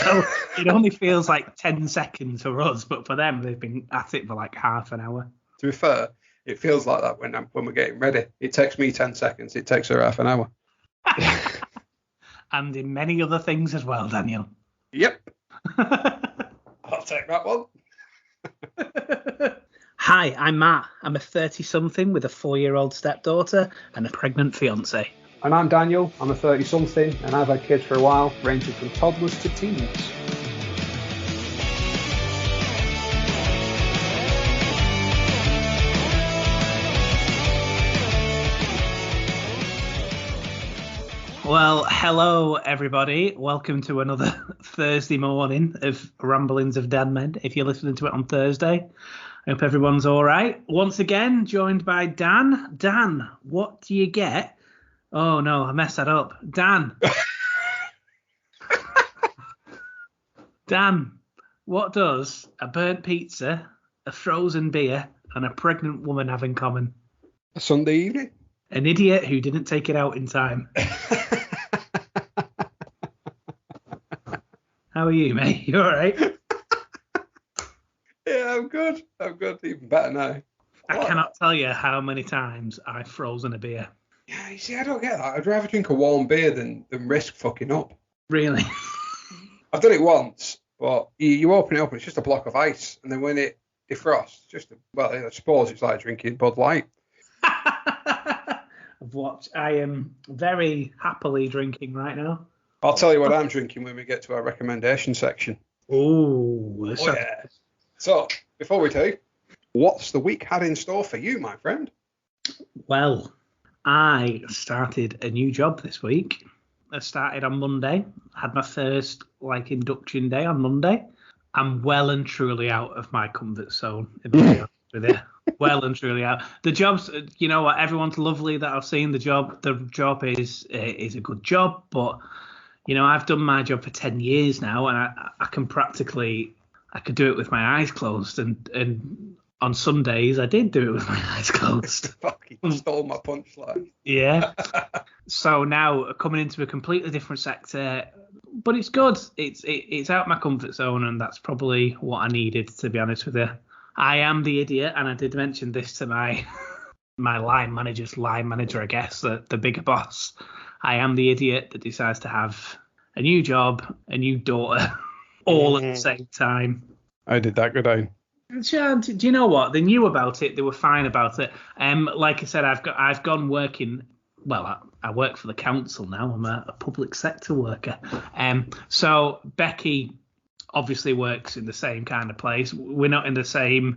So it only feels like 10 seconds for us, but for them, they've been at it for like half an hour. To be fair, it feels like that when we're getting ready. It takes me 10 seconds. It takes her half an hour. And in many other things as well, Daniel. Yep. I'll take that one. Hi, I'm Matt. I'm a 30-something with a 4-year-old stepdaughter and a pregnant fiance. And I'm Daniel. I'm a 30-something, and I've had kids for a while, ranging from toddlers to teens. Well, hello, everybody. Welcome to another Thursday morning of Ramblings of Dad Men, if you're listening to it on Thursday. I hope everyone's all right. Once again, joined by Dan. Dan, what do you get? Oh, no, I messed that up. Dan. Dan, what does a burnt pizza, a frozen beer, and a pregnant woman have in common? A Sunday evening? An idiot who didn't take it out in time. How are you, mate? You all right? Yeah, I'm good. Even better now. I cannot tell you how many times I've frozen a beer. Yeah, you see, I don't get that. I'd rather drink a warm beer than risk fucking up. Really? I've done it once, but you open it up and it's just a block of ice, and then when it defrosts, I suppose it's like drinking Bud Light. Of what I am very happily drinking right now. I'll tell you what I'm drinking when we get to our recommendation section. Ooh, yeah. So, before we do, what's the week had in store for you, my friend? Well, I started a new job this week. I started on Monday. Had my first induction day on Monday. I'm well and truly out of my comfort zone, if I'm honest with you. Well and truly out. The job's, you know what, everyone's lovely that I've seen the job. The job is a good job, but you know, I've done my job for 10 years now, and I could do it with my eyes closed. And on some days, I did do it with my eyes closed. Fucking stole my punchline. Yeah. So now coming into a completely different sector, but it's good. It's out my comfort zone, and that's probably what I needed, to be honest with you. I am the idiot, and I did mention this to my line manager, I guess, the bigger boss. I am the idiot that decides to have a new job, a new daughter, all at the same time. I did that good day. Do you know what? They knew about it. They were fine about it. Like I said, I've gone working. Well, I work for the council now. I'm a public sector worker. So Becky obviously works in the same kind of place. We're not in the same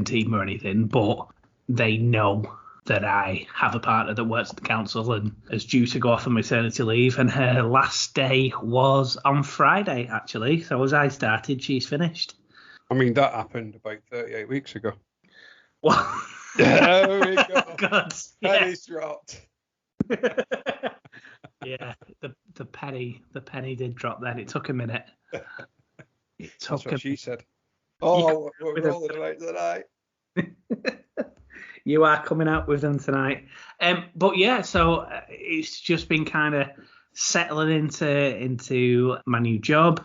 team or anything, but they know that I have a partner that works at the council and is due to go off on maternity leave, and her last day was on Friday, actually. So as I started, she's finished. I mean, that happened about 38 weeks ago. Well, there we go. God, Penny's dropped. Yeah, the penny did drop then. It took a minute. That's what she said. Oh, yeah, we're rolling right tonight. You are coming out with them tonight. But yeah, so it's just been kind of settling into my new job,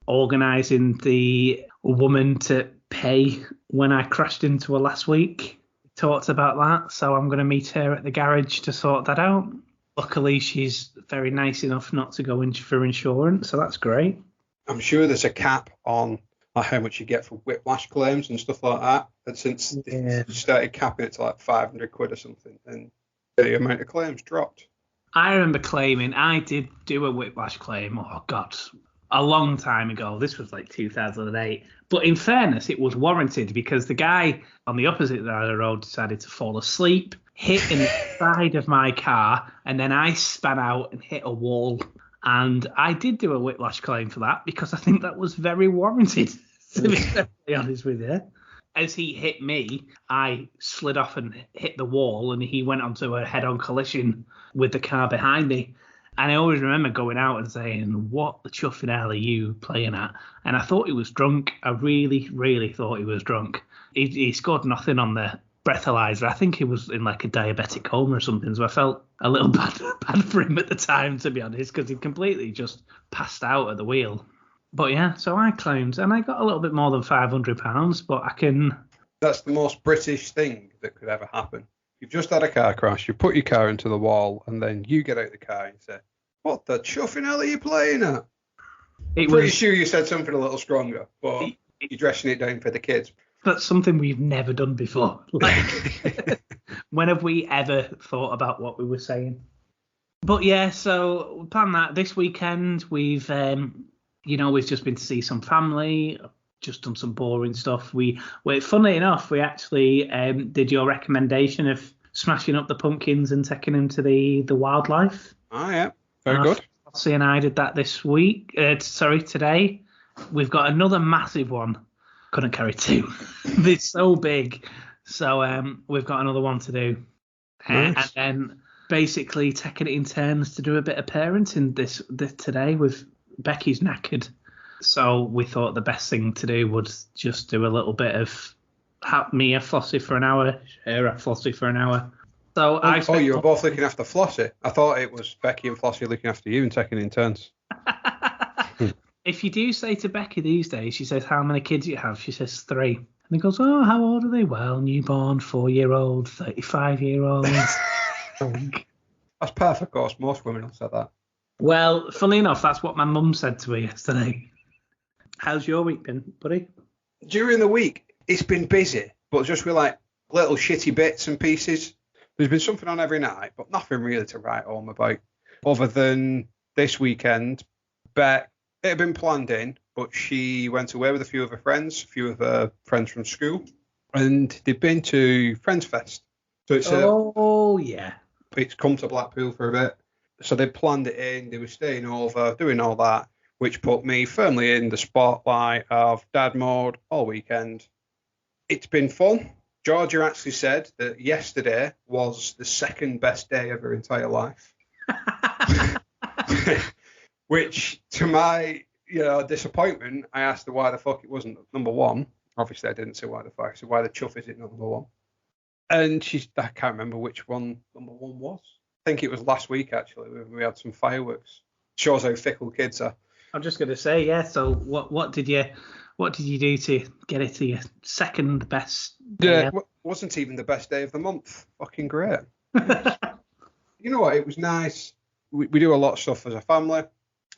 organising the woman to pay when I crashed into her last week. Talked about that, so I'm going to meet her at the garage to sort that out. Luckily, she's very nice enough not to go in for insurance, so that's great. I'm sure there's a cap on how much you get for whiplash claims and stuff like that. And since they started capping it to like 500 quid or something, and the amount of claims dropped. I remember claiming, I did do a whiplash claim, oh God, a long time ago. This was like 2008. But in fairness, it was warranted because the guy on the opposite side of the road decided to fall asleep, hit in the side of my car, and then I span out and hit a wall. And I did do a whiplash claim for that because I think that was very warranted, to be very honest with you. As he hit me, I slid off and hit the wall, and he went onto a head-on collision with the car behind me. And I always remember going out and saying, what the chuffing hell are you playing at? And I thought he was drunk. I really, really thought he was drunk. He scored nothing on the breathalyzer. I think he was in like a diabetic coma or something, so I felt a little bad for him at the time, to be honest, because he completely just passed out at the wheel. But yeah, so I claimed, and I got a little bit more than £500, but I can. That's the most British thing that could ever happen. You've just had a car crash, you put your car into the wall, and then you get out the car and say, "What the chuffing hell are you playing at?" I'm pretty sure you said something a little stronger, but you're dressing it down for the kids. That's something we've never done before. Like, when have we ever thought about what we were saying? But yeah, so we planned that this weekend. We've just been to see some family, just done some boring stuff. Funnily enough, we actually did your recommendation of smashing up the pumpkins and taking them to the wildlife. Oh yeah, very good. Flossie and I did that today. We've got another massive one. Couldn't carry two. They're so big. So we've got another one to do. Nice. And then basically taking it in turns to do a bit of parenting this today with Becky's knackered. So we thought the best thing to do was just do a little bit of me a Flossie for an hour, her a Flossie for an hour. So you were both looking after Flossie. I thought it was Becky and Flossie looking after you and taking it in turns. If you do say to Becky these days, she says, "How many kids you have?" She says 3. And he goes, "Oh, how old are they?" "Well, newborn, 4-year-old, 35-year-old. That's perfect, of course. Most women have said that. Well, funny enough, that's what my mum said to me yesterday. How's your week been, buddy? During the week, it's been busy, but just with like little shitty bits and pieces. There's been something on every night, but nothing really to write home about. Other than this weekend, Beck, it had been planned in, but she went away with a few of her friends from school, and they've been to Friends Fest. So it's come to Blackpool for a bit. So they planned it in, they were staying over, doing all that, which put me firmly in the spotlight of dad mode all weekend. It's been fun. Georgia actually said that yesterday was the second best day of her entire life. Which, to my disappointment, I asked her why the fuck it wasn't number one. Obviously, I didn't say why the fuck. I said, why the chuff is it not number one? And I can't remember which one number one was. I think it was last week, actually. We had some fireworks. Shows how fickle kids are. I'm just going to say, yeah. So what did you do to get it to your second best day? Yeah, it wasn't even the best day of the month. Fucking great. You know what? It was nice. We do a lot of stuff as a family.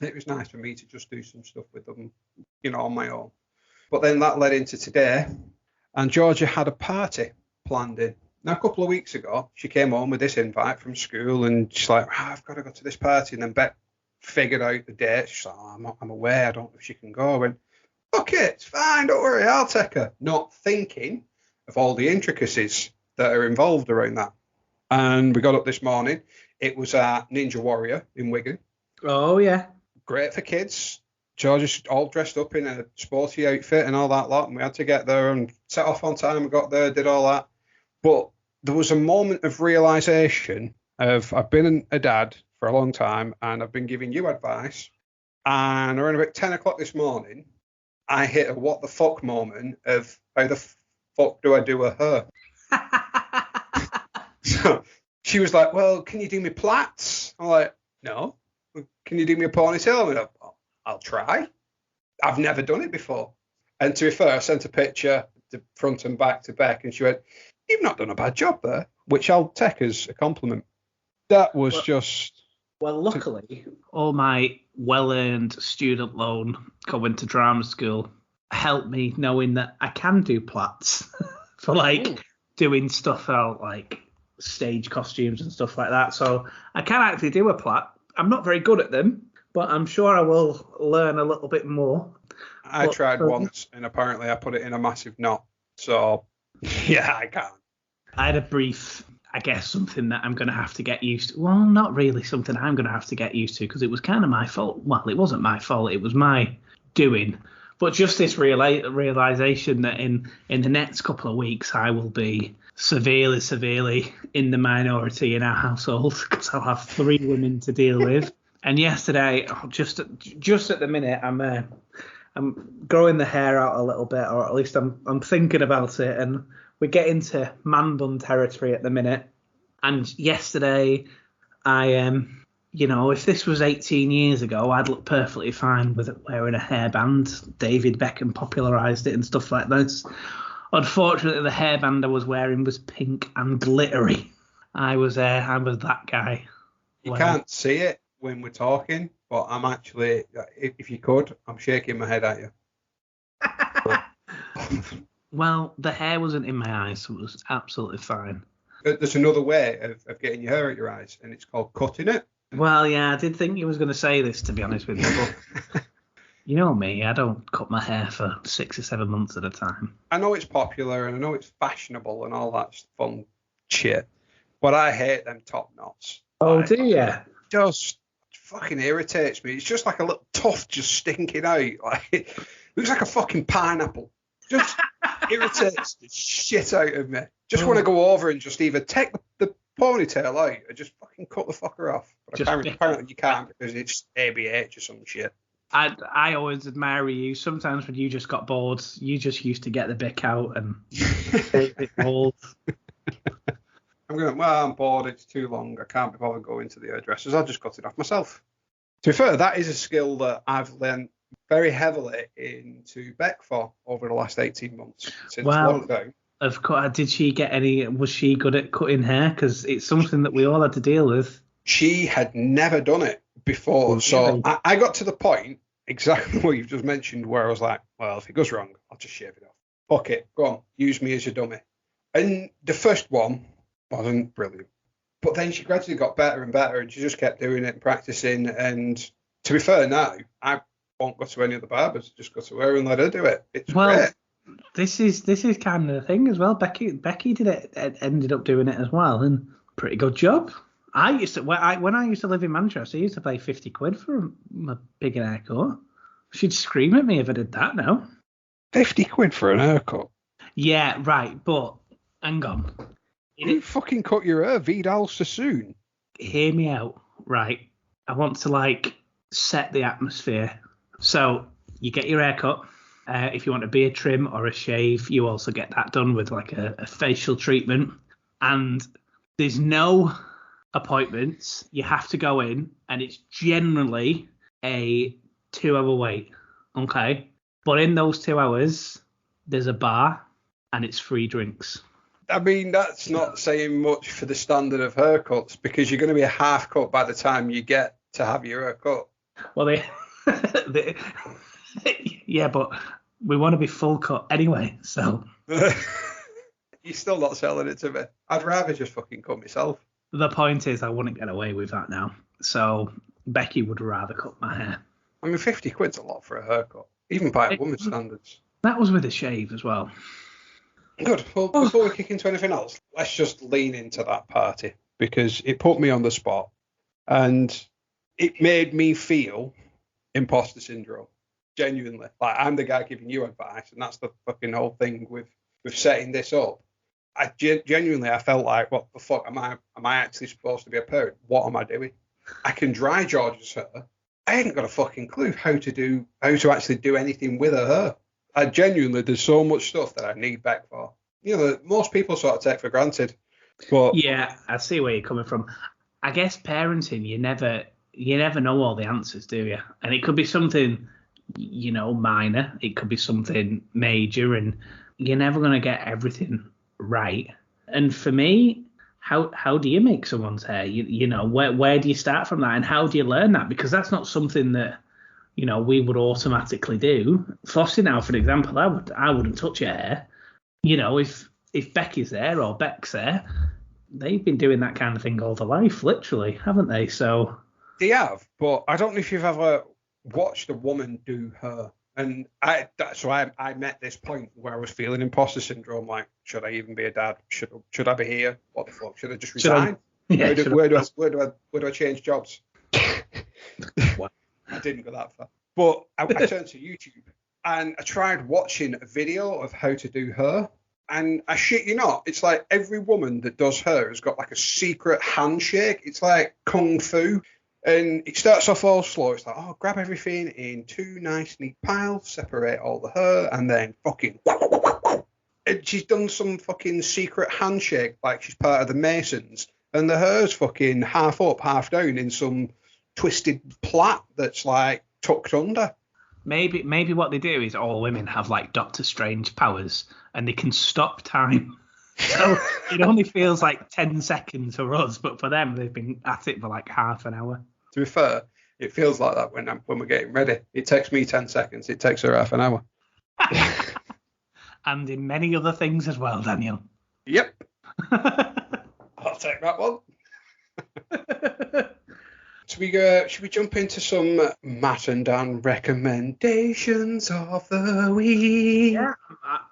It was nice for me to just do some stuff with them, on my own. But then that led into today, and Georgia had a party planned in. Now, a couple of weeks ago, she came home with this invite from school, and she's like, I've got to go to this party. And then Beck figured out the date. She's like, I'm away. I don't know if she can go. I went, okay, it's fine. Don't worry. I'll take her. Not thinking of all the intricacies that are involved around that. And we got up this morning. It was at Ninja Warrior in Wigan. Oh, yeah. Great for kids. George's all dressed up in a sporty outfit and all that lot. And we had to get there and set off on time. We got there, did all that. But there was a moment of realization of I've been a dad for a long time and I've been giving you advice. And around about 10 o'clock this morning, I hit a what the fuck moment of how the fuck do I do a her? So she was like, well, can you do me plaits? I'm like, no. Can you do me a ponytail? I went, I'll try. I've never done it before. And to be fair, I sent a picture to front and back to Beck, and she went, you've not done a bad job there, which I'll take as a compliment. That was Well, luckily, all my well-earned student loan going to drama school helped me knowing that I can do plaits for doing stuff out like stage costumes and stuff like that. So I can actually do a plait. I'm not very good at them, but I'm sure I will learn a little bit more. I tried once, and apparently I put it in a massive knot. So, yeah, I can't. I had a brief, I guess, something that I'm going to have to get used to. Well, not really something I'm going to have to get used to because it was kind of my fault. Well, it wasn't my fault. It was my doing. But just this realization that in the next couple of weeks, I will be severely in the minority in our household because I'll have 3 women to deal with. And yesterday, just at the minute, I'm growing the hair out a little bit, or at least I'm thinking about it. And we get into man bun territory at the minute. And yesterday, I if this was 18 years ago, I'd look perfectly fine with it wearing a hairband. David Beckham popularised it and stuff like this. Unfortunately, the hairband I was wearing was pink and glittery. I was that guy. You can't see it when we're talking, but I'm actually, if you could, I'm shaking my head at you. Well, the hair wasn't in my eyes, so it was absolutely fine. There's another way of getting your hair out your eyes, and it's called cutting it. Well, yeah, I did think you was going to say this, to be honest with you, but you know me, I don't cut my hair for 6 or 7 months at a time. I know it's popular, and I know it's fashionable and all that fun shit, but I hate them top knots. Oh, do you? It just fucking irritates me. It's just like a little tuft just stinking out. Like, it looks like a fucking pineapple. Just irritates the shit out of me. Just want to go over and just either take the ponytail out or just fucking cut the fucker off. But apparently you can't because it's ABH or some shit. I always admire you. Sometimes when you just got bored, you just used to get the bick out and take it bold. I'm bored. It's too long. I can't be bothered going to the hairdressers. I'll just cut it off myself. To be fair, that is a skill that I've learned very heavily into Beck for over the last 18 months since lockdown. Of course, did she get any? Was she good at cutting hair? Because it's something that we all had to deal with. She had never done it before, so I got to the point exactly what you've just mentioned, where I was like, well, if it goes wrong, I'll just shave it off. Fuck it, go on, use me as your dummy. And the first one wasn't brilliant, but then she gradually got better and better, and she just kept doing it and practicing. And to be fair, now I won't go to any of the barbers, just go to her and let her do it. It's great. This is kind of the thing as well. Becky did it, ended up doing it as well, and pretty good job. I used to when I used to live in Manchester, I used to pay 50 quid for my big haircut. She'd scream at me if I did that now. 50 quid for an haircut? Yeah, right, but hang on. You fucking cut your hair, Vidal Sassoon. Hear me out, right? I want to set the atmosphere. So you get your haircut. If you want a beard trim or a shave, you also get that done with a facial treatment. And there's no appointments. You have to go in, and it's generally a 2-hour wait. Okay? But in those 2 hours, there's a bar, and it's free drinks. I mean, that's not saying much for the standard of haircuts, because you're going to be a half cut by the time you get to have your haircut. Well, yeah, but we want to be full cut anyway, so. You're still not selling it to me. I'd rather just fucking cut myself. The point is, I wouldn't get away with that now. So Becky would rather cut my hair. I mean, 50 quid's a lot for a haircut, even by a woman's standards. That was with a shave as well. Good. Well, before we kick into anything else, let's just lean into that party, because it put me on the spot and it made me feel imposter syndrome. Genuinely. I'm the guy giving you advice, and that's the fucking whole thing with setting this up. I genuinely felt like, what the fuck am I actually supposed to be a parent? What am I doing? I can dry George's hair. I ain't got a fucking clue how to actually do anything with her hair. There's so much stuff that I need back for. Most people sort of take for granted. But yeah, I see where you're coming from. I guess parenting, you never know all the answers, do you? And it could be something, minor. It could be something major, and you're never going to get everything right. And for me, how do you make someone's hair? Where do you start from that, and how do you learn that? Because that's not something that we would automatically do. Flossie now, for example, I wouldn't touch your hair. If Becky's there or Beck's there, they've been doing that kind of thing all their life, literally, haven't they? So they have, but I don't know if you've ever watched a woman do her. And I met this point where I was feeling imposter syndrome. Like, should I even be a dad? Should I be here? What the fuck? Should I just resign? Where do I change jobs? What? I didn't go that far. But I turned to YouTube and I tried watching a video of how to do hair. And I shit you not, it's like every woman that does hair has got a secret handshake. It's like kung fu. And it starts off all slow. It's like, grab everything in 2 nice neat piles, separate all the hair, and then fucking. And she's done some fucking secret handshake like she's part of the Masons. And the hair's fucking half up, half down in some twisted plait that's like tucked under. Maybe what they do is all women have like Doctor Strange powers and they can stop time. So it only feels like 10 seconds for us, but for them, they've been at it for like half an hour. To be fair, it feels like that when we're getting ready. It takes me 10 seconds. It takes her half an hour. And in many other things as well, Daniel. Yep. I'll take that one. Should we jump into some Matt and Dan recommendations of the week? Yeah,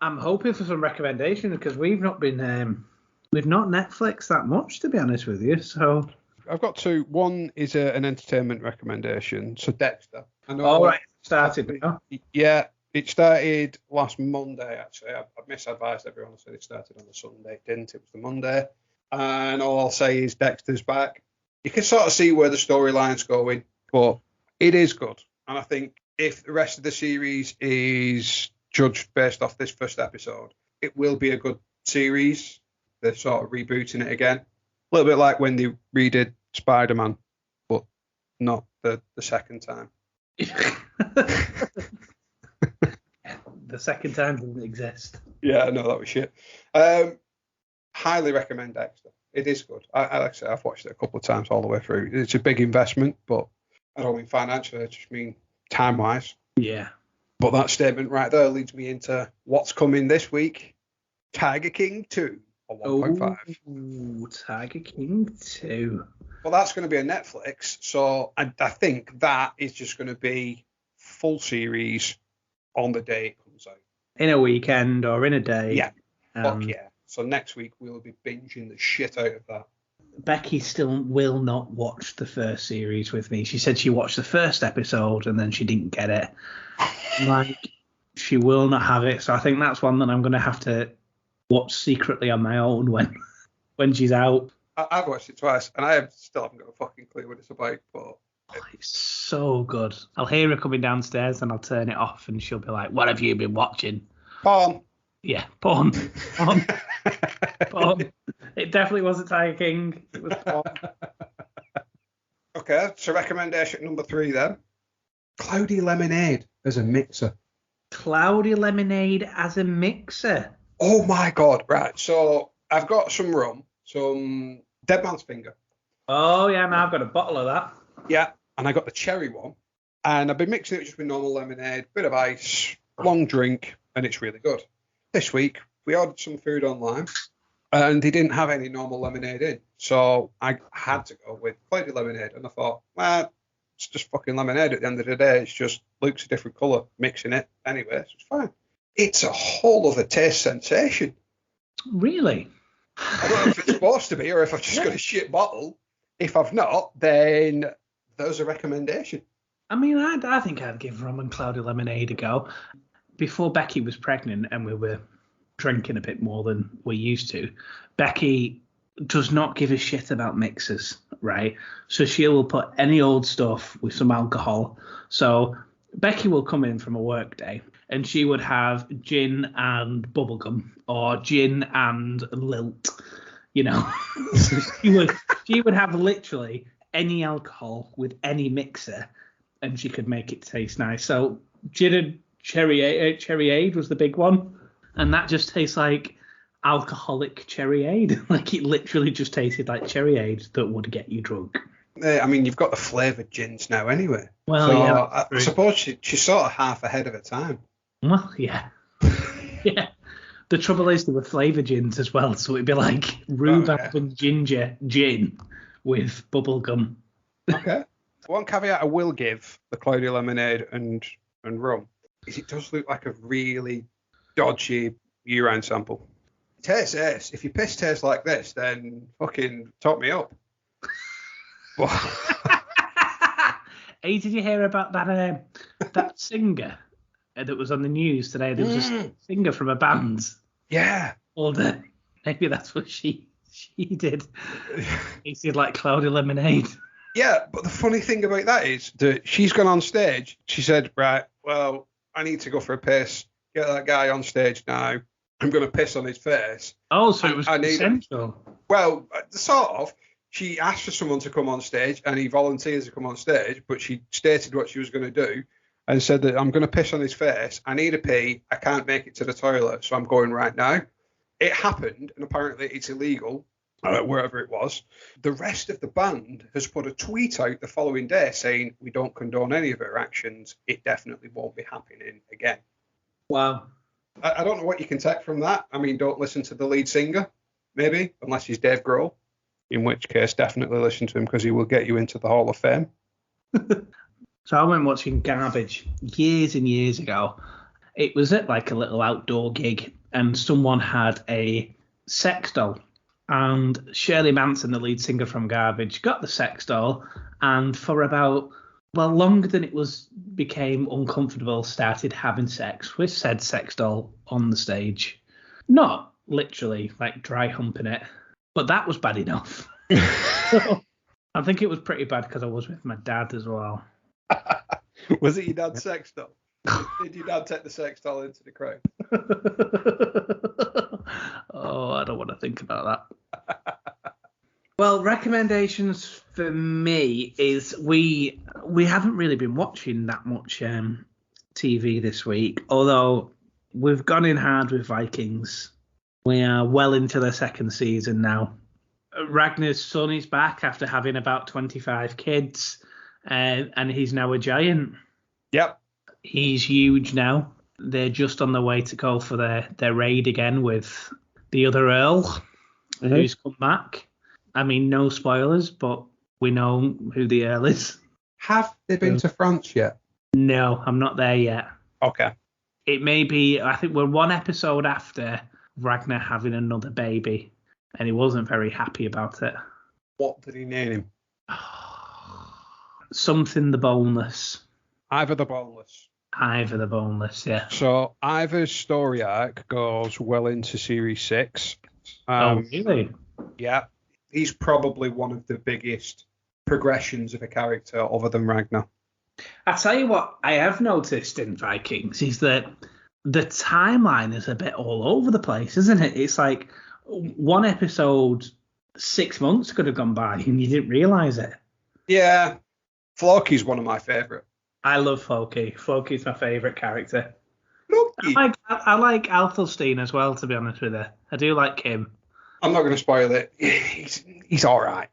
I'm hoping for some recommendations because we've not Netflix that much, to be honest with you. So I've got two. One is an entertainment recommendation. So Dexter. I know. All right, started now. Yeah, it started last Monday. Actually, I misadvised everyone. I said it started on the Sunday. It didn't. It was the Monday. And all I'll say is Dexter's back. You can sort of see where the storyline's going, but it is good. And I think if the rest of the series is judged based off this first episode, it will be a good series. They're sort of rebooting it again. A little bit like when they redid Spider-Man, but not the second time. The second time didn't exist. Yeah, no, that was shit. Highly recommend Dexter. It is good. I like I said, I've watched it a couple of times all the way through. It's a big investment, but I don't mean financially. I just mean time-wise. Yeah. But that statement right there leads me into what's coming this week. Tiger King 2 or 1.5. Ooh, Tiger King 2. Well, that's going to be on Netflix. So I think that is just going to be full series on the day it comes out. In a weekend or in a day. Yeah. Fuck yeah. So next week we'll be binging the shit out of that. Becky still will not watch the first series with me. She said she watched the first episode and then she didn't get it. Like, she will not have it. So I think that's one that I'm going to have to watch secretly on my own when she's out. I've watched it twice and I still haven't got a fucking clue what it's about. But it's so good. I'll hear her coming downstairs and I'll turn it off and she'll be like, "What have you been watching?" Porn. Yeah, porn. Porn. Porn. It definitely wasn't Tiger King. It was porn. Okay, so recommendation number 3 then. Cloudy lemonade as a mixer. Cloudy lemonade as a mixer. Oh my god! Right, so I've got some rum, some Dead Man's Finger. Oh yeah, now I've got a bottle of that. Yeah, and I got the cherry one, and I've been mixing it just with normal lemonade, bit of ice, long drink, and it's really good. This week we ordered some food online, and they didn't have any normal lemonade in, so I had to go with cloudy lemonade, and I thought, well, it's just fucking lemonade at the end of the day. It's just Luke's a different colour, mixing it anyway, so it's fine. It's a whole other taste sensation. Really? I don't know if it's supposed to be or if I've just got a shit bottle. If I've not, then there's a recommendation. I mean, I think I'd give rum and cloudy lemonade a go. Before Becky was pregnant and we were drinking a bit more than we used to, Becky does not give a shit about mixers, right? So she will put any old stuff with some alcohol. So Becky will come in from a work day and she would have gin and bubblegum or gin and lilt, you know. So she would have literally any alcohol with any mixer and she could make it taste nice. So gin and cherryade was the big one, and that just tastes like alcoholic cherryade. Like it literally just tasted like cherryade that would get you drunk. I mean, you've got the flavoured gins now anyway. Well, so yeah. I suppose she's sort of half ahead of her time. Well, yeah. Yeah. The trouble is there were flavour gins as well, so it'd be like rhubarb and ginger gin with bubblegum. Okay. One caveat I will give the cloudy lemonade and rum is it does look like a really dodgy urine sample. It tastes ace. If your piss tastes like this, then fucking top me up. Hey, did you hear about that singer that was on the news today? There was a singer from a band. Yeah. Maybe that's what she did. He said like cloudy lemonade. Yeah, but the funny thing about that is that she's gone on stage. She said, right, well, I need to go for a piss. Get that guy on stage now. I'm going to piss on his face. Oh, so it was consensual. Well, sort of. she asked for someone to come on stage, and he volunteers to come on stage, but she stated what she was going to do and said that I'm going to piss on his face. I need a pee. I can't make it to the toilet, so I'm going right now. It happened, and apparently it's illegal, wherever it was. The rest of the band has put a tweet out the following day saying, we don't condone any of her actions. It definitely won't be happening again. Wow. I don't know what you can take from that. I mean, don't listen to the lead singer, maybe, unless he's Dave Grohl, in which case definitely listen to him because he will get you into the Hall of Fame. So I went watching Garbage years and years ago. It was at like a little outdoor gig, and someone had a sex doll. And Shirley Manson, the lead singer from Garbage, got the sex doll, and for about, longer than it became uncomfortable, started having sex with said sex doll on the stage. Not literally like dry humping it, but that was bad enough. I think it was pretty bad because I was with my dad as well. Was it your dad's sex doll? Did your dad take the sex doll into the crowd? Oh, I don't want to think about that. Well, recommendations for me is we haven't really been watching that much TV this week, although we've gone in hard with Vikings. We are well into the second season now. Ragnar's son is back after having about 25 kids, and he's now a giant. Yep. He's huge now. They're just on the way to go for their raid again with the other Earl, who's come back. I mean, no spoilers, but we know who the Earl is. Have they been to France yet? No, I'm not there yet. Okay. It may be, I think we're one episode after Ragnar having another baby, and he wasn't very happy about it. What did he name him? Something the Boneless. Ivor the Boneless. Ivor the Boneless, yeah. So Ivor's story arc goes well into series 6. Oh, really? Yeah. He's probably one of the biggest progressions of a character other than Ragnar. I tell you what I have noticed in Vikings is that the timeline is a bit all over the place, isn't it? It's like one episode 6 months could have gone by and you didn't realise it. Yeah. Floki's one of my favourite. I love Floki. Floki's my favourite character. Floki. I like Athelstein as well, to be honest with you. I do like him. I'm not going to spoil it. He's all right.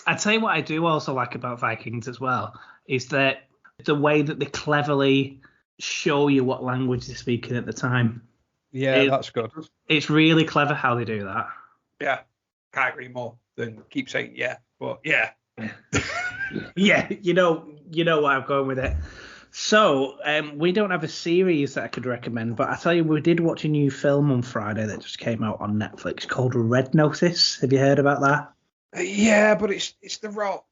I tell you what I do also like about Vikings as well is that the way that they cleverly show you what language they're speaking at the time. Yeah, that's good. It's really clever how they do that. Yeah, can't agree more than keep saying yeah, but yeah. Yeah, you know where I'm going with it. So, we don't have a series that I could recommend, but I tell you, we did watch a new film on Friday that just came out on Netflix called Red Notice. Have you heard about that? Yeah, but it's The Rock.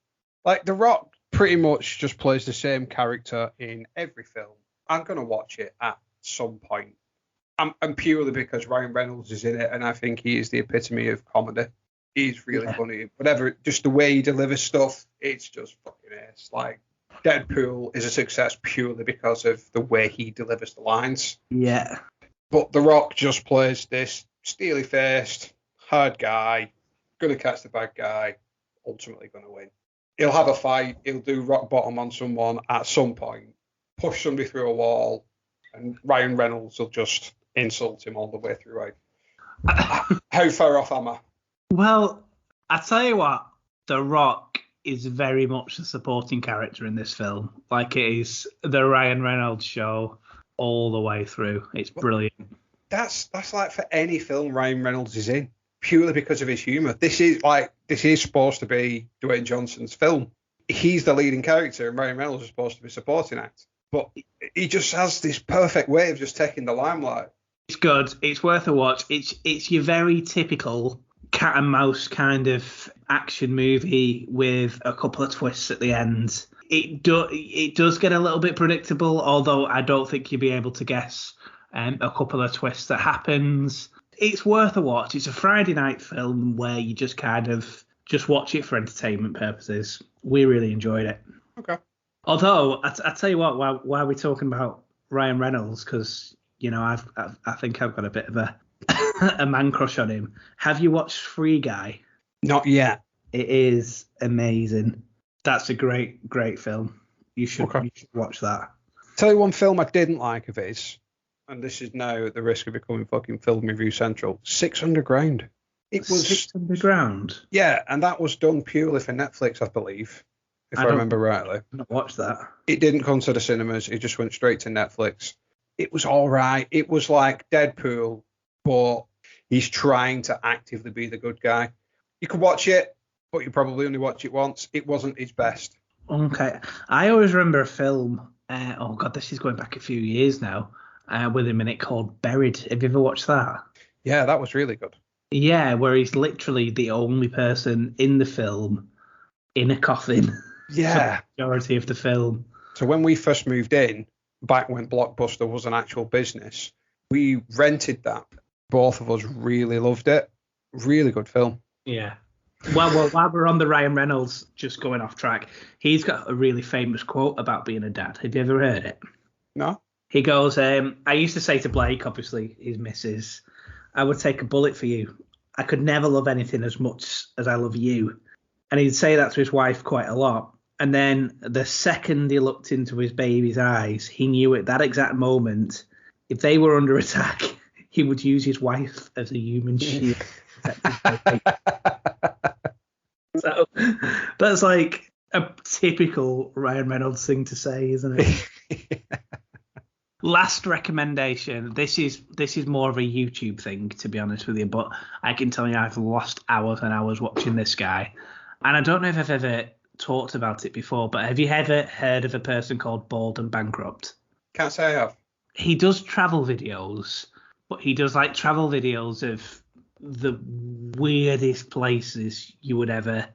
Like, The Rock pretty much just plays the same character in every film. I'm going to watch it at some point. And purely because Ryan Reynolds is in it, and I think he is the epitome of comedy. He's really funny. Whatever, just the way he delivers stuff, it's just fucking ace. Like, Deadpool is a success purely because of the way he delivers the lines. Yeah. But The Rock just plays this steely-faced, hard guy, going to catch the bad guy, ultimately going to win. He'll have a fight, he'll do rock bottom on someone at some point, push somebody through a wall, and Ryan Reynolds will just insult him all the way through. How far off am I? Well, I tell you what, The Rock is very much the supporting character in this film. Like, it is the Ryan Reynolds show all the way through. It's brilliant. That's like for any film Ryan Reynolds is in, purely because of his humour. This is supposed to be Dwayne Johnson's film. He's the leading character, and Ryan Reynolds is supposed to be supporting act. But he just has this perfect way of just taking the limelight. It's good. It's worth a watch. It's your very typical cat and mouse kind of action movie with a couple of twists at the end. It does get a little bit predictable, although I don't think you'll be able to guess a couple of twists that happens. It's worth a watch. It's a Friday night film where you just kind of just watch it for entertainment purposes. We really enjoyed it. Okay. Although I tell you what, while we're talking about Ryan Reynolds, because I think I've got a bit of a man crush on him. Have you watched Free Guy? Not yet. It is amazing. That's a great film. You should watch that. Tell you one film I didn't like of his, and this is now at the risk of becoming fucking Film Review Central. 600 Grand. It was 600 Grand. Yeah, and that was done purely for Netflix, I believe, if I remember rightly. I've not watched that. It didn't come to the cinemas. It just went straight to Netflix. It was all right. It was like Deadpool, but he's trying to actively be the good guy. You could watch it, but you probably only watch it once. It wasn't his best. Okay. I always remember a film, oh God, this is going back a few years now, with him in it called Buried. Have you ever watched that? Yeah, that was really good. Yeah, where he's literally the only person in the film in a coffin. Yeah. For the majority of the film. So when we first moved in, back when Blockbuster was an actual business, we rented that. Both of us really loved it. Really good film. Yeah. Well, while we're on the Ryan Reynolds, just going off track, he's got a really famous quote about being a dad. Have you ever heard it? No. He goes, I used to say to Blake, obviously his missus, I would take a bullet for you. I could never love anything as much as I love you. And he'd say that to his wife quite a lot. And then the second he looked into his baby's eyes, he knew at that exact moment, if they were under attack, he would use his wife as a human shield. So that's like a typical Ryan Reynolds thing to say, isn't it? Last recommendation. This is more of a YouTube thing, to be honest with you, but I can tell you I've lost hours and hours watching this guy. And I don't know if I've ever talked about it before, but have you ever heard of a person called Bald and Bankrupt? Can't say I have. He does travel videos, but he does like travel videos of the weirdest places you would ever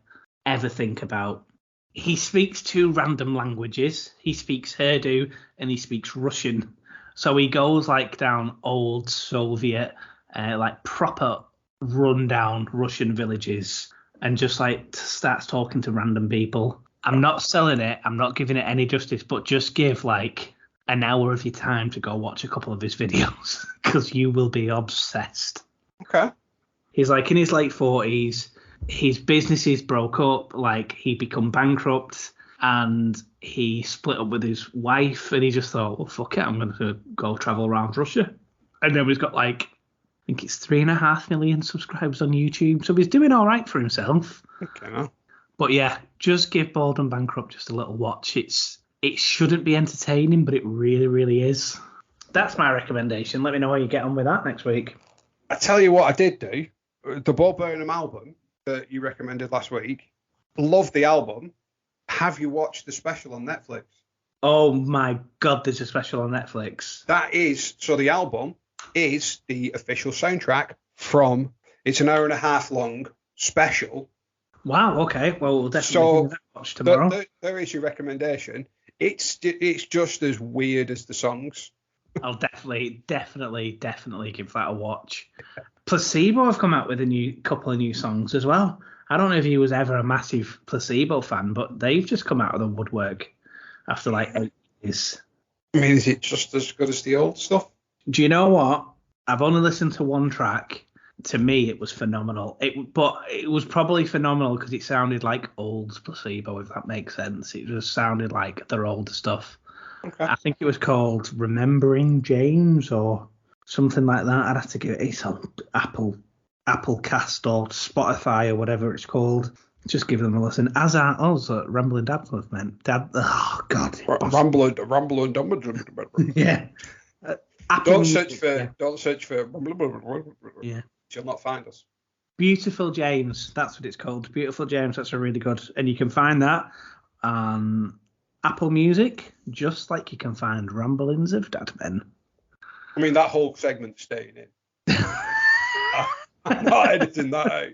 think about. He speaks two random languages. He speaks Urdu and he speaks Russian. So he goes like down old Soviet, like proper rundown Russian villages and just like starts talking to random people. I'm not selling it. I'm not giving it any justice, but just give like an hour of your time to go watch a couple of his videos because you will be obsessed. Okay. He's like in his late 40s. His businesses broke up, like he become bankrupt and he split up with his wife and he just thought, well, fuck it, I'm going to go travel around Russia. And then he's got like, I think it's 3.5 million subscribers on YouTube. So he's doing all right for himself. Okay. No. But yeah, just give Bald and Bankrupt just a little watch. It shouldn't be entertaining, but it really, really is. That's my recommendation. Let me know how you get on with that next week. I tell you what I did do. The Bob Burnham album that you recommended last week. Love the album. Have you watched the special on Netflix? Oh my God, there's a special on Netflix. That is, so the album is the official soundtrack from, it's an hour and a half long special. Wow, okay. Well, we'll definitely give that a watch tomorrow. There is your recommendation. It's just as weird as the songs. I'll definitely give that a watch. Placebo have come out with a couple of new songs as well. I don't know if he was ever a massive Placebo fan, but they've just come out of the woodwork after like 8 years. I mean, is it just as good as the old stuff? Do you know what? I've only listened to one track. To me, it was phenomenal. But it was probably phenomenal because it sounded like old Placebo, if that makes sense. It just sounded like their older stuff. Okay. I think it was called Remembering James or something like that. I'd have to give it. It's on Apple Cast or Spotify or whatever it's called. Just give them a listen. As are us at Ramble and Dabble, man. Oh God. Ramble and Dabble. Yeah. Don't search for. Yeah. You'll not find us. Beautiful James. That's what it's called. Beautiful James. That's a really good. And you can find that on Apple Music, just like you can find Ramblings of Dadmen. I mean, that whole segment's staying in. I'm not editing that out.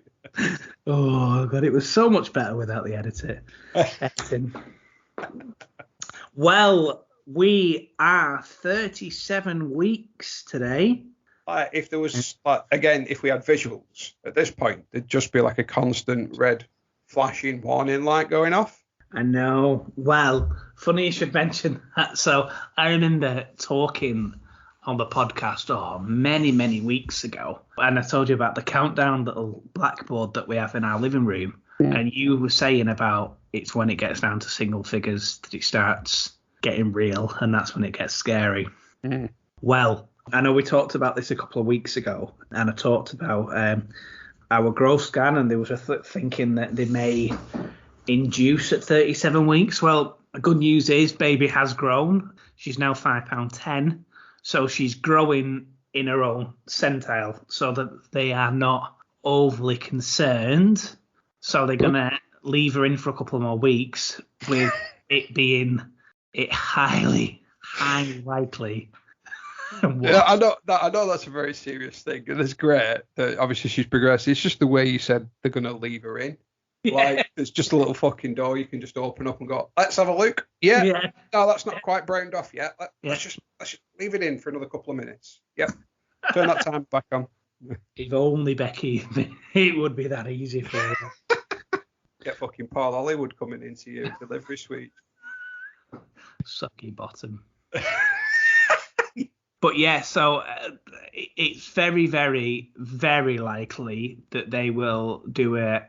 Oh, God, it was so much better without the editing. Well, we are 37 weeks today. If there was, again, if we had visuals at this point, there'd just be like a constant red flashing warning light going off. I know. Well, funny you should mention that. So I remember talking on the podcast many, many weeks ago, and I told you about the countdown little blackboard that we have in our living room. And you were saying about it's when it gets down to single figures that it starts getting real, and that's when it gets scary. Well, I know we talked about this a couple of weeks ago, and I talked about our growth scan, and there was thinking that they may induce at 37 weeks. Well, the good news is baby has grown. She's now £5.10, so she's growing in her own centile, so that they are not overly concerned. So they're going to leave her in for a couple more weeks, with it being highly likely. Yeah, I know that's a very serious thing, and it's great that obviously she's progressing. It's just the way you said they're going to leave her in. Yeah. Like, it's just a little fucking door you can just open up and go, let's have a look. Yeah. No, that's not quite browned off yet. Let's just leave it in for another couple of minutes. Yep. Turn that time back on. If only Becky, it would be that easy for her. Get fucking Paul Hollywood coming into your delivery suite. Sucky bottom. But yeah, so it's very, very, very likely that they will do a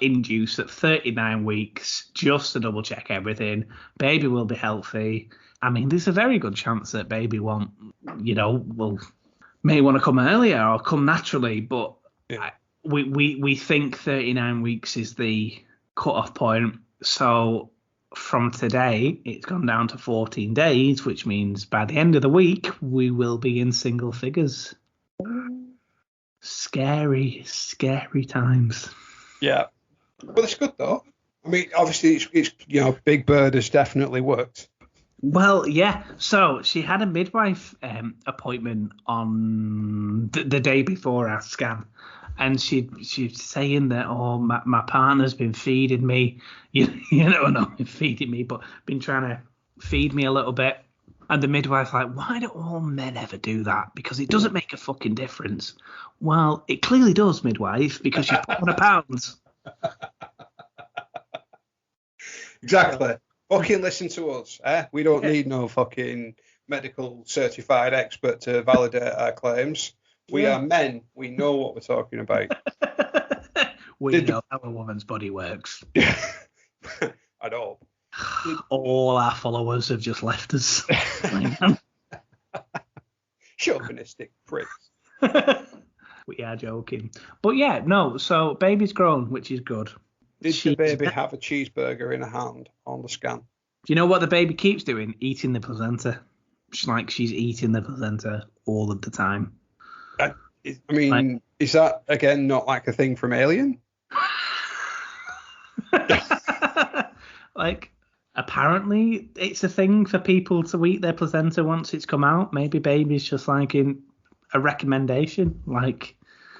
induce at 39 weeks just to double check everything. Baby will be healthy. I mean, there's a very good chance that baby may want to come earlier or come naturally, but we think 39 weeks is the cut-off point. So from today, it's gone down to 14 days, which means by the end of the week, we will be in single figures. Scary, scary times. Yeah. But it's good, though. I mean, obviously, it's Big Bird has definitely worked. Well, yeah. So she had a midwife appointment on the day before our scan. And she's saying that, my partner's been feeding me, not been feeding me, but been trying to feed me a little bit. And the midwife's like, why do all men ever do that? Because it doesn't make a fucking difference. Well, it clearly does, midwife, because she's put on a pound. Exactly. Fucking listen to us. We don't need no fucking medical certified expert to validate our claims. We are men. We know what we're talking about. We know how a woman's body works. I know. All our followers have just left us. Chauvinistic pricks. We are joking. But yeah, no, so baby's grown, which is good. Did the baby have a cheeseburger in her hand on the scan? Do you know what the baby keeps doing? Eating the placenta. She's eating the placenta all of the time. I mean, is that, again, not like a thing from Alien? Apparently it's a thing for people to eat their placenta once it's come out. Maybe baby's just in a recommendation.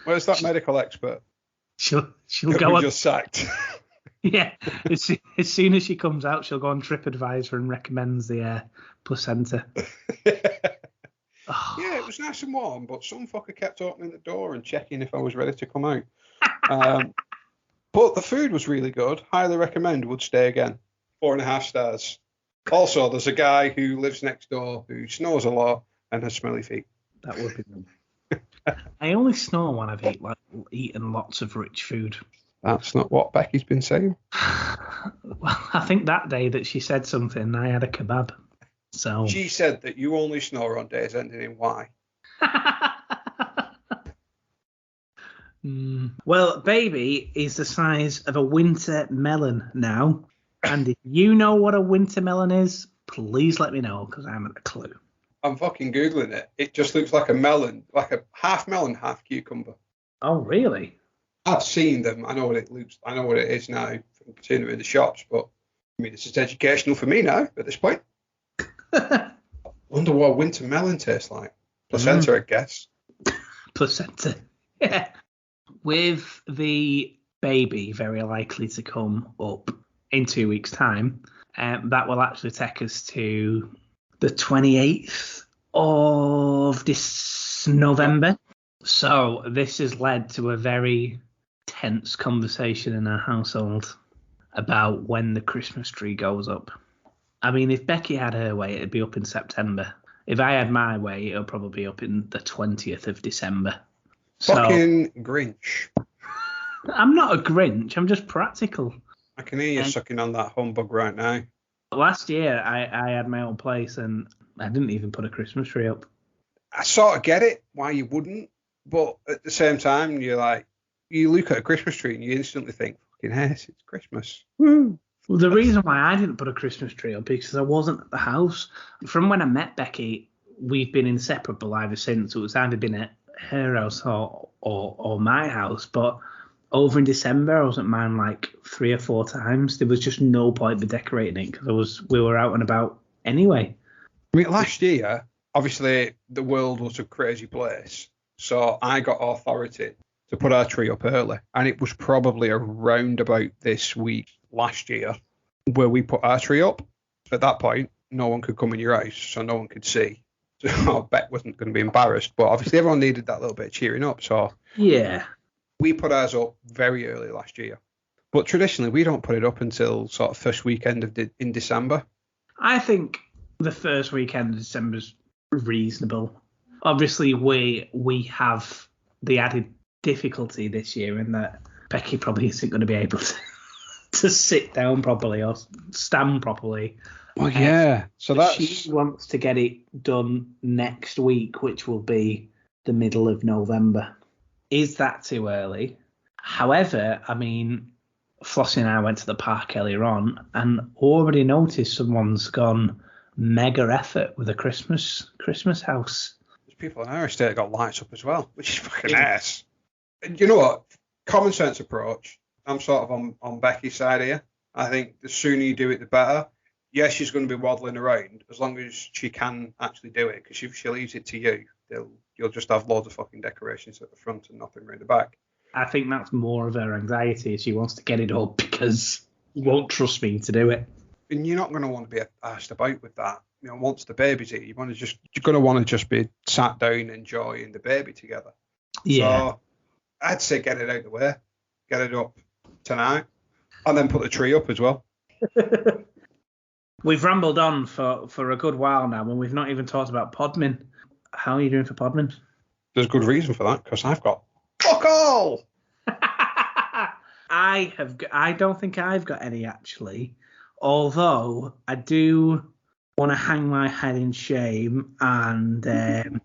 Where's that medical expert? She'll go on. Just sacked. Yeah, as soon as she comes out, she'll go on TripAdvisor and recommends the placenta. Yeah, it was nice and warm, but some fucker kept opening the door and checking if I was ready to come out. But the food was really good. Highly recommend. Would stay again. 4.5 stars. Also, there's a guy who lives next door who snores a lot and has smelly feet. That would be good. I only snore when I've eaten lots of rich food. That's not what Becky's been saying. Well, I think that day that she said something, I had a kebab. So she said that you only snore on days ending in Y. Well, baby is the size of a winter melon now. And if you know what a winter melon is, please let me know, because I haven't a clue. I'm fucking Googling it. It just looks like a melon, like a half melon, half cucumber. Oh, really? I've seen them. I know what it looks. I know what it is now from seeing them in the shops. But I mean, this is educational for me now at this point. Wonder what winter melon tastes like. Placenta, I guess. Placenta. Yeah. With the baby very likely to come up in 2 weeks' time, that will actually take us to the 28th of this November. So this has led to a very tense conversation in our household about when the Christmas tree goes up. I mean, if Becky had her way, it'd be up in September. If I had my way, it'll probably be up in the 20th of December. Fucking Grinch. I'm not a Grinch. I'm just practical. I can hear you sucking on that humbug right now. Last year, I had my own place and I didn't even put a Christmas tree up. I sort of get it why you wouldn't, but at the same time, you're like, you look at a Christmas tree and you instantly think, fucking yes, it's Christmas. Woo. Well, the reason why I didn't put a Christmas tree up is because I wasn't at the house. From when I met Becky, we've been inseparable ever since. It was either been at her house or my house. But over in December, I was at mine like 3 or 4 times. There was just no point in decorating it because we were out and about anyway. I mean, last year, obviously, the world was a crazy place. So I got authority to put our tree up early. And it was probably around about this week last year where we put our tree up. At that point, no one could come in your house, so no one could see. So I bet wasn't going to be embarrassed. But obviously, everyone needed that little bit of cheering up. So yeah, we put ours up very early last year. But traditionally, we don't put it up until sort of first weekend in December. I think the first weekend of December is reasonable. Obviously, we have the added difficulty this year in that Becky probably isn't going to be able to sit down properly or stand properly. Well, yeah. So that's... She wants to get it done next week, which will be the middle of November. Is that too early? However, I mean, Flossie and I went to the park earlier on and already noticed someone's gone mega effort with a Christmas house. There's people in our estate that got lights up as well, which is fucking ass. You know what? Common sense approach. I'm sort of on Becky's side here. I think the sooner you do it, the better. Yes, she's going to be waddling around as long as she can actually do it. Because if she leaves it to you, you'll just have loads of fucking decorations at the front and nothing around the back. I think that's more of her anxiety. She wants to get it up because you won't trust me to do it. And you're not going to want to be asked about with that. You know, once the baby's here, you're going to want to just be sat down enjoying the baby together. Yeah. So I'd say get it out of the way, get it up tonight, and then put the tree up as well. We've rambled on for a good while now, and we've not even talked about Podmin. How are you doing for Podmin? There's good reason for that, because I've got fuck all. I don't think I've got any actually, although I do want to hang my head in shame. And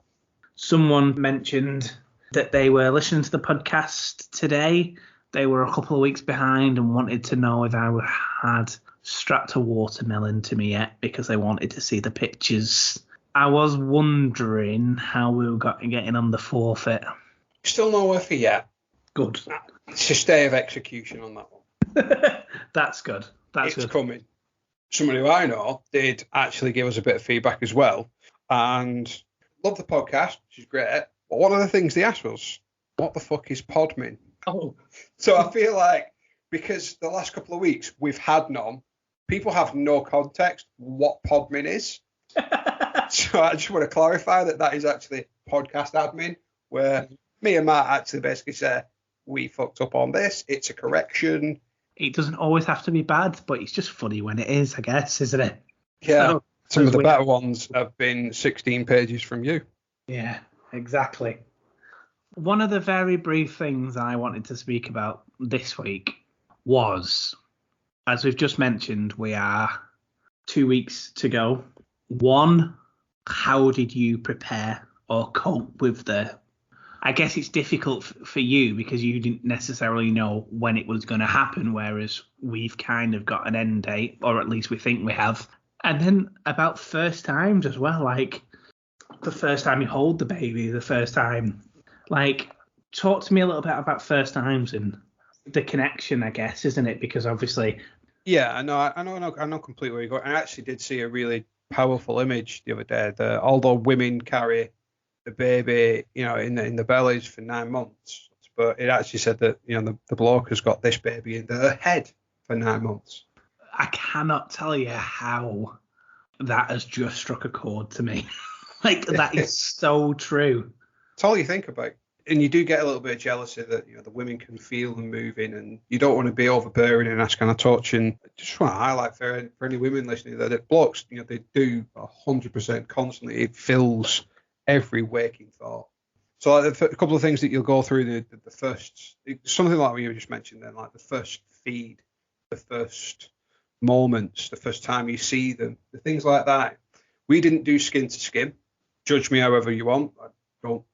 someone mentioned that they were listening to the podcast today. They were a couple of weeks behind and wanted to know if I had strapped a watermelon to me yet because they wanted to see the pictures. I was wondering how we were getting on the forfeit. Still no word for yet. Good. It's a stay of execution on that one. That's good. It's good. Coming. Somebody who I know did actually give us a bit of feedback as well. And love the podcast, which is great. But one of the things they asked was, what the fuck is Podmin? Oh. So I feel like because the last couple of weeks we've had none, people have no context what Podmin is. So I just want to clarify that is actually podcast admin, where me and Matt actually basically say, we fucked up on this, it's a correction. It doesn't always have to be bad, but it's just funny when it is, I guess, isn't it? Yeah, so, some of the better ones have been 16 pages from you. Yeah, exactly. One of the very brief things I wanted to speak about this week was, as we've just mentioned, we are 2 weeks to go. One, how did you prepare or cope with I guess it's difficult for you because you didn't necessarily know when it was going to happen, whereas we've kind of got an end date, or at least we think we have. And then about first times as well, like the first time you hold the baby, the first time, like talk to me a little bit about first times and the connection, I guess, isn't it? Because obviously... Yeah, I know completely where you're going. I actually did see a really powerful image the other day. Although women carry the baby, in the bellies for 9 months, but it actually said that, the bloke has got this baby in their head for 9 months. I cannot tell you how that has just struck a chord to me. Like, that is so true. It's all you think about. And you do get a little bit of jealousy that, the women can feel them moving, and you don't want to be overbearing and that's kind of touch. And I just want to highlight for any women listening that blokes, they do 100% constantly. It fills every waking thought. So like a couple of things that you'll go through the first, something like what you just mentioned then, like the first feed, the first moments, the first time you see them, the things like that. We didn't do skin to skin. Judge me however you want. I don't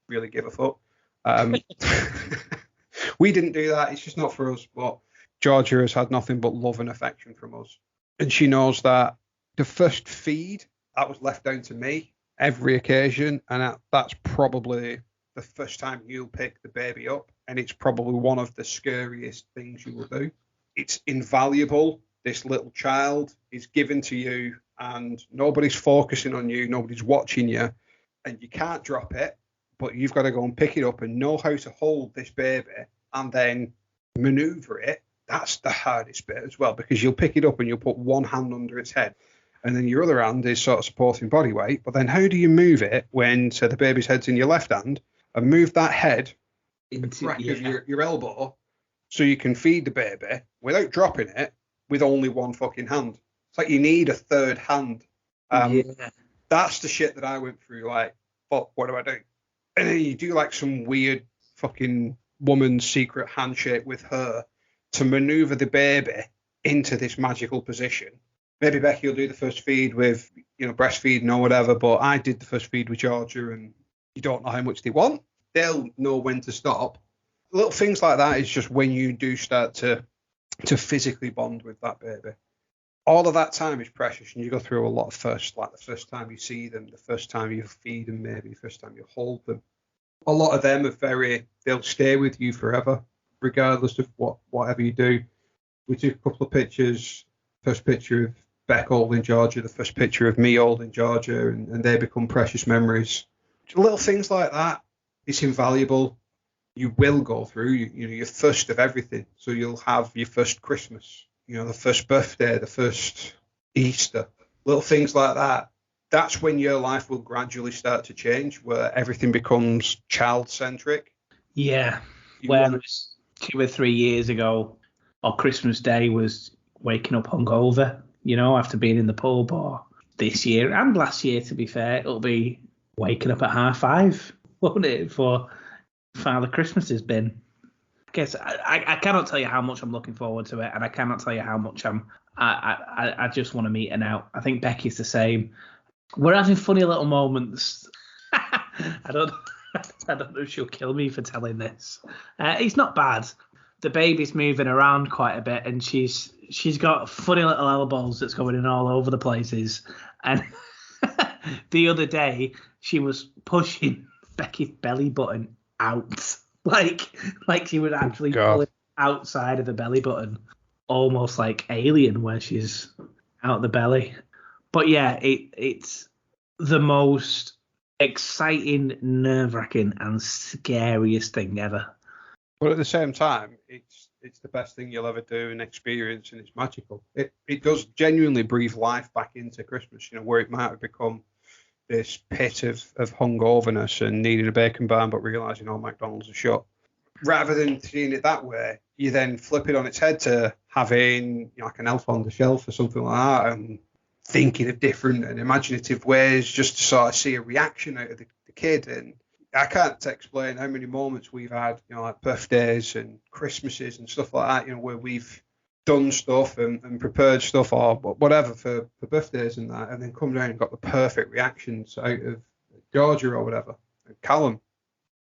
really give a fuck. We didn't do that. It's just not for us. But Georgia has had nothing but love and affection from us. And she knows that the first feed, that was left down to me every occasion. And that's probably the first time you'll pick the baby up. And it's probably one of the scariest things you will do. It's invaluable. This little child is given to you and nobody's focusing on you. Nobody's watching you. And you can't drop it. But you've got to go and pick it up and know how to hold this baby and then maneuver it. That's the hardest bit as well, because you'll pick it up and you'll put one hand under its head and then your other hand is sort of supporting body weight. But then how do you move it when, say, the baby's head's in your left hand and move that head into the crack of your elbow so you can feed the baby without dropping it with only one fucking hand? It's like you need a third hand. That's the shit that I went through. Like, fuck, what do I do? And then you do like some weird fucking woman's secret handshake with her to maneuver the baby into this magical position. Maybe Becky will do the first feed with, breastfeeding or whatever, but I did the first feed with Georgia and you don't know how much they want. They'll know when to stop. Little things like that is just when you do start to physically bond with that baby. All of that time is precious and you go through a lot of firsts, like the first time you see them, the first time you feed them, maybe the first time you hold them. A lot of them are they'll stay with you forever, regardless of whatever you do. We took a couple of pictures, first picture of Beck holding Georgia, the first picture of me holding Georgia, and they become precious memories. Little things like that, it's invaluable. You will go through, your first of everything. So you'll have your first Christmas, the first birthday, the first Easter, little things like that. That's when your life will gradually start to change, where everything becomes child-centric. Yeah. Whereas 2 or 3 years ago, or Christmas Day was waking up hungover, after being in the pub, or this year and last year, to be fair, it'll be waking up at 5:30, won't it, for Father Christmas has been. I guess I cannot tell you how much I'm looking forward to it, and I cannot tell you how much I just want to meet her now. I think Becky's the same. We're having funny little moments. I don't know if she'll kill me for telling this. It's not bad. The baby's moving around quite a bit, and she's got funny little elbows that's going in all over the places. And the other day, she was pushing Becky's belly button out, like she was actually pulling outside of the belly button, almost like Alien, where she's out the belly. But yeah, it's the most exciting, nerve-wracking, and scariest thing ever. But at the same time, it's the best thing you'll ever do and experience, and it's magical. It does genuinely breathe life back into Christmas, where it might have become this pit of hungoverness and needed a bacon bun, but realising all McDonald's are shut. Rather than seeing it that way, you then flip it on its head to having like an elf on the shelf or something like that, and thinking of different and imaginative ways just to sort of see a reaction out of the kid. And I can't explain how many moments we've had, like birthdays and Christmases and stuff like that, where we've done stuff and prepared stuff or whatever for birthdays and that, and then come down and got the perfect reactions out of Georgia or whatever, and Callum.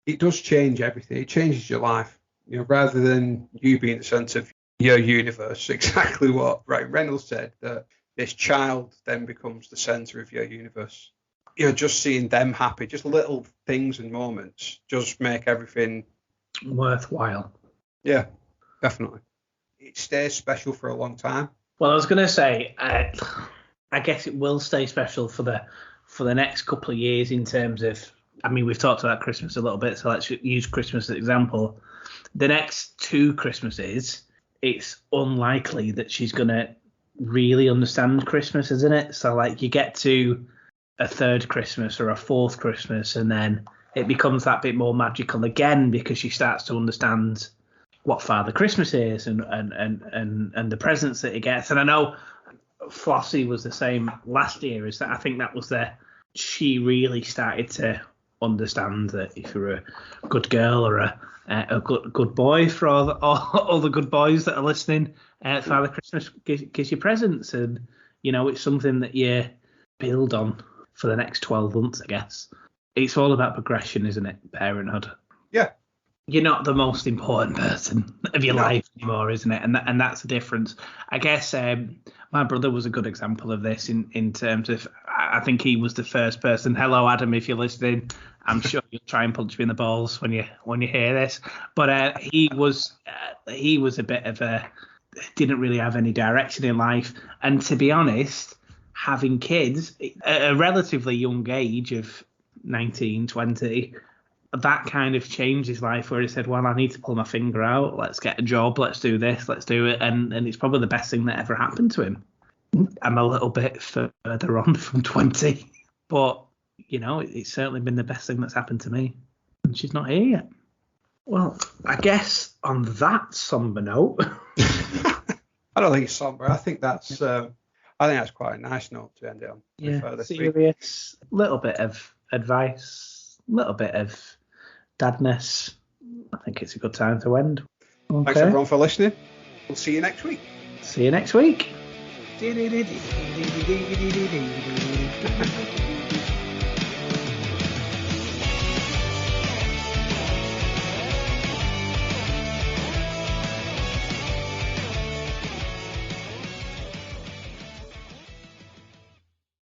It does change everything. It changes your life, rather than you being the centre of your universe. Exactly what Ryan Reynolds said, that this child then becomes the centre of your universe. Just seeing them happy, just little things and moments just make everything worthwhile. Yeah, definitely. It stays special for a long time. Well, I was going to say, I guess it will stay special for the next couple of years in terms of, we've talked about Christmas a little bit, so let's use Christmas as an example. The next 2 Christmases, it's unlikely that she's going to really understand Christmas, isn't it? So, like, you get to a 3rd Christmas or a 4th Christmas, and then it becomes that bit more magical again because she starts to understand what Father Christmas is and the presents that he gets. And I know Flossie was the same last year. I think that was she really started to understand that if you're a good girl or a good boy, for all the good boys that are listening, Father Christmas gives you presents, and it's something that you build on for the next 12 months, I guess. It's all about progression, isn't it? Parenthood. Yeah. You're not the most important person of your life anymore, isn't it? And that's the difference. I guess my brother was a good example of this in terms of, I think he was the first person. Hello, Adam, if you're listening. I'm sure you'll try and punch me in the balls when you hear this. But he was a bit of didn't really have any direction in life. And to be honest, having kids at a relatively young age of 19, 20, that kind of changed his life, where he said, well, I need to pull my finger out. Let's get a job. Let's do this. Let's do it. And it's probably the best thing that ever happened to him. I'm a little bit further on from 20, but, it's certainly been the best thing that's happened to me. And she's not here yet. Well, I guess on that somber note. I don't think it's somber. I think that's quite a nice note to end it on. Yeah, serious. Little bit of advice, little bit of dadness. I think it's a good time to end. Okay. Thanks everyone for listening. We'll see you next week. See you next week.